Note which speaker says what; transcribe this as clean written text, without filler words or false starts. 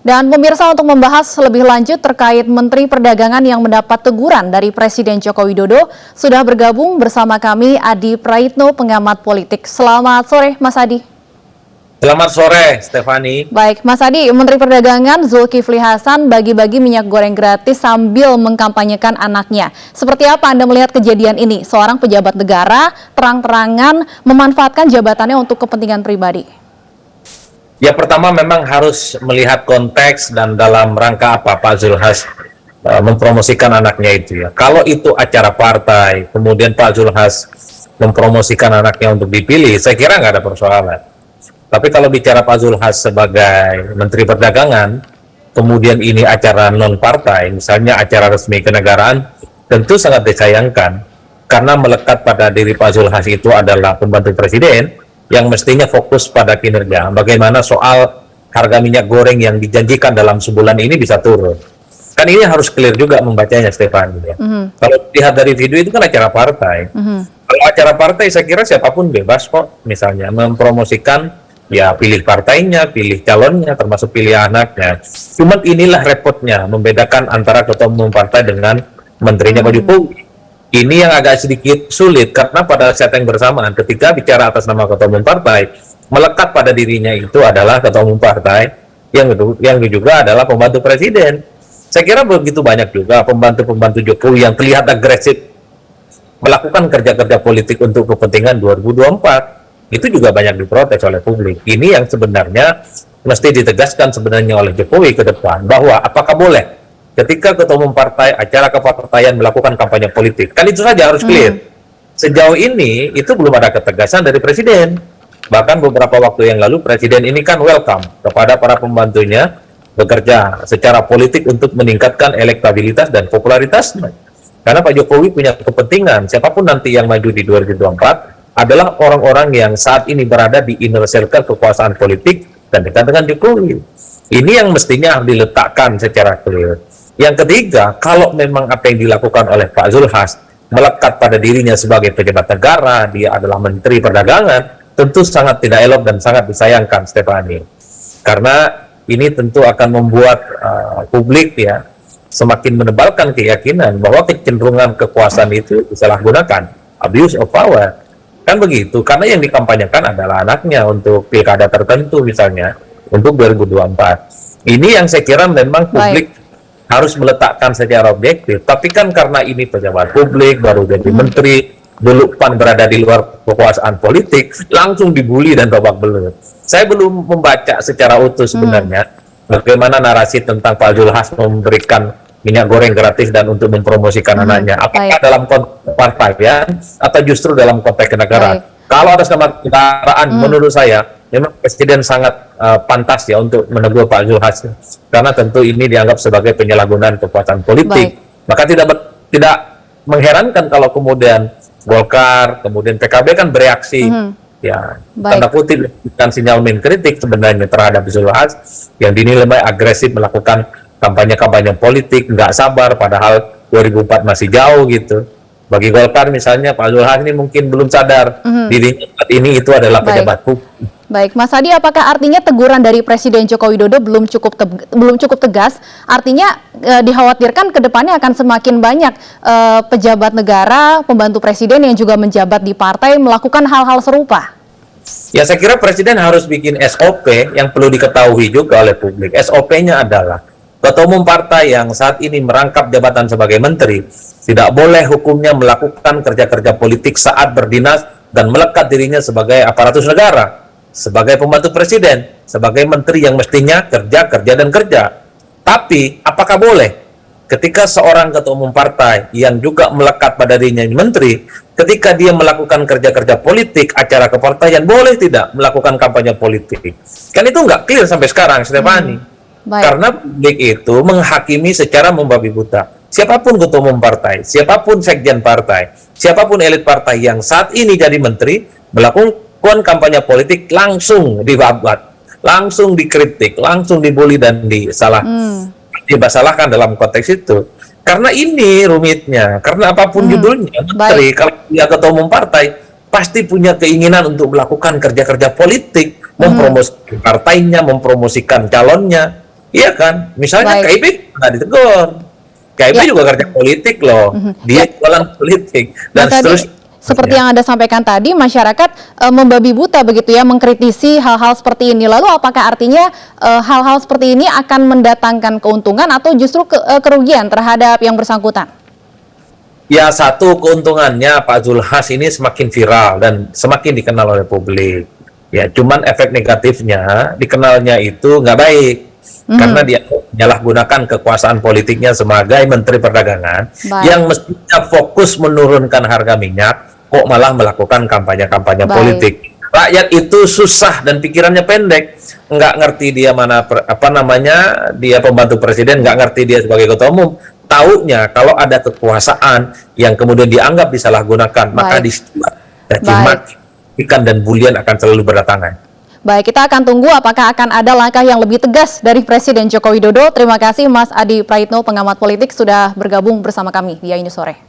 Speaker 1: Dan pemirsa, untuk membahas lebih lanjut terkait Menteri Perdagangan yang mendapat teguran dari Presiden Joko Widodo, sudah bergabung bersama kami Adi Praitno, pengamat politik. Selamat sore, Mas Adi.
Speaker 2: Selamat sore, Stefani.
Speaker 1: Baik, Mas Adi, Menteri Perdagangan Zulkifli Hasan bagi-bagi minyak goreng gratis sambil mengkampanyekan anaknya. Seperti apa Anda melihat kejadian ini? Seorang pejabat negara terang-terangan memanfaatkan jabatannya untuk kepentingan pribadi.
Speaker 2: Ya, pertama memang harus melihat konteks dan dalam rangka apa Pak Zulhas mempromosikan anaknya itu ya. Kalau itu acara partai, kemudian Pak Zulhas mempromosikan anaknya untuk dipilih, saya kira nggak ada persoalan. Tapi kalau bicara Pak Zulhas sebagai Menteri Perdagangan, kemudian ini acara non-partai, misalnya acara resmi kenegaraan, tentu sangat disayangkan. Karena melekat pada diri Pak Zulhas itu adalah pembantu presiden, yang mestinya fokus pada kinerja. Bagaimana soal harga minyak goreng yang dijanjikan dalam sebulan ini bisa turun. Kan ini harus clear juga membacanya, Stefan. Ya. Kalau lihat dari video itu kan acara partai. Kalau acara partai saya kira siapapun bebas kok, misalnya mempromosikan, ya pilih partainya, pilih calonnya, termasuk pilih anaknya. Cuma inilah repotnya, membedakan antara ketua umum partai dengan menterinya Pak Jokowi. Ini yang agak sedikit sulit, karena pada saat yang bersamaan ketika bicara atas nama ketua umum partai, melekat pada dirinya itu adalah ketua umum partai, yang juga adalah pembantu presiden. Saya kira begitu banyak juga pembantu-pembantu Jokowi yang terlihat agresif melakukan kerja-kerja politik untuk kepentingan 2024. Itu juga banyak diprotes oleh publik. Ini yang sebenarnya mesti ditegaskan sebenarnya oleh Jokowi ke depan, bahwa apakah boleh ketika ketua umum partai, acara kepartaian melakukan kampanye politik. Kan itu saja harus clear. Sejauh ini, itu belum ada ketegasan dari Presiden. Bahkan beberapa waktu yang lalu, Presiden ini kan welcome kepada para pembantunya bekerja secara politik untuk meningkatkan elektabilitas dan popularitasnya. Karena Pak Jokowi punya kepentingan, siapapun nanti yang maju di 2024, adalah orang-orang yang saat ini berada di inner circle kekuasaan politik dan dekat dengan Jokowi. Ini yang mestinya harus diletakkan secara clear. Yang ketiga, kalau memang apa yang dilakukan oleh Pak Zulhas melekat pada dirinya sebagai pejabat negara, dia adalah Menteri Perdagangan, tentu sangat tidak elok dan sangat disayangkan, Stefani. Karena ini tentu akan membuat publik ya semakin menebalkan keyakinan bahwa kecenderungan kekuasaan itu disalahgunakan, abuse of power. Kan begitu, karena yang dikampanyekan adalah anaknya untuk pilkada tertentu misalnya, untuk 2024. Ini yang saya kira memang publik harus meletakkan secara objektif, tapi kan karena ini pejabat publik, baru jadi menteri, dulu PAN berada di luar kekuasaan politik, langsung dibully dan babak belur. Saya belum membaca secara utuh sebenarnya bagaimana narasi tentang Pak Zulhas memberikan minyak goreng gratis dan untuk mempromosikan anaknya. Apakah dalam konteks partaian atau justru dalam konteks kenegaraan? Kalau atas nama kenegaraan, menurut saya memang Presiden sangat pantas ya untuk menegur Pak Zulhas, karena tentu ini dianggap sebagai penyalahgunaan kekuatan politik. Maka tidak mengherankan kalau kemudian Golkar, kemudian PKB kan bereaksi, ya tanda kutip dan sinyal kritik sebenarnya terhadap Zulhas yang dinilai agresif melakukan kampanye-kampanye politik, nggak sabar, padahal 2004 masih jauh gitu. Bagi Golkar misalnya, Pak Zulhas ini mungkin belum sadar dirinya saat ini itu adalah pejabat publik.
Speaker 1: Baik, Mas Adi, apakah artinya teguran dari Presiden Joko Widodo belum cukup tegas? Artinya dikhawatirkan ke depannya akan semakin banyak pejabat negara, pembantu presiden yang juga menjabat di partai melakukan hal-hal serupa.
Speaker 2: Ya, saya kira Presiden harus bikin SOP yang perlu diketahui juga oleh publik. SOP-nya adalah ketua umum partai yang saat ini merangkap jabatan sebagai menteri tidak boleh hukumnya melakukan kerja-kerja politik saat berdinas dan melekat dirinya sebagai aparatus negara, sebagai pembantu presiden, sebagai menteri yang mestinya kerja. Tapi apakah boleh ketika seorang ketua umum partai yang juga melekat pada dirinya menteri, ketika dia melakukan kerja-kerja politik, acara kepartaian, boleh tidak melakukan kampanye politik? Kan itu nggak clear sampai sekarang, Stefani. Karena publik itu menghakimi secara membabi buta. Siapapun ketua umum partai, siapapun sekjen partai, siapapun elit partai yang saat ini jadi menteri, melakukan kampanye politik langsung dibabat, langsung dikritik, langsung dibully dan disalahkan dalam konteks itu. Karena ini rumitnya, karena apapun judulnya, menteri, kalau dia ketua umum partai, pasti punya keinginan untuk melakukan kerja-kerja politik, mempromosikan partainya, mempromosikan calonnya. Iya kan? Misalnya
Speaker 1: Baik.
Speaker 2: KIP nggak ditegur. KIP
Speaker 1: Ya.
Speaker 2: juga kerja politik loh. Dia jualan politik dan
Speaker 1: Mas Adi,
Speaker 2: seterusnya.
Speaker 1: seperti yang Anda sampaikan tadi, masyarakat membabi buta begitu ya, mengkritisi hal-hal seperti ini. Lalu apakah artinya hal-hal seperti ini akan mendatangkan keuntungan atau justru kerugian terhadap yang bersangkutan?
Speaker 2: Ya, satu keuntungannya Pak Zulhas ini semakin viral dan semakin dikenal oleh publik. Ya, cuman efek negatifnya dikenalnya itu nggak baik. Karena dia menyalahgunakan kekuasaan politiknya sebagai Menteri Perdagangan
Speaker 1: Baik.
Speaker 2: yang mestinya fokus menurunkan harga minyak, kok malah melakukan kampanye-kampanye
Speaker 1: Baik.
Speaker 2: politik. Rakyat itu susah dan pikirannya pendek, nggak ngerti dia mana dia pembantu presiden, nggak ngerti dia sebagai ketua umum. Taunya kalau ada kekuasaan yang kemudian dianggap disalahgunakan, maka
Speaker 1: Baik.
Speaker 2: disitu caci
Speaker 1: Baik.
Speaker 2: maki, ikan dan bulian akan selalu berdatangan.
Speaker 1: Baik, kita akan tunggu apakah akan ada langkah yang lebih tegas dari Presiden Joko Widodo. Terima kasih Mas Adi Praitno, pengamat politik, sudah bergabung bersama kami di Ainus Sore.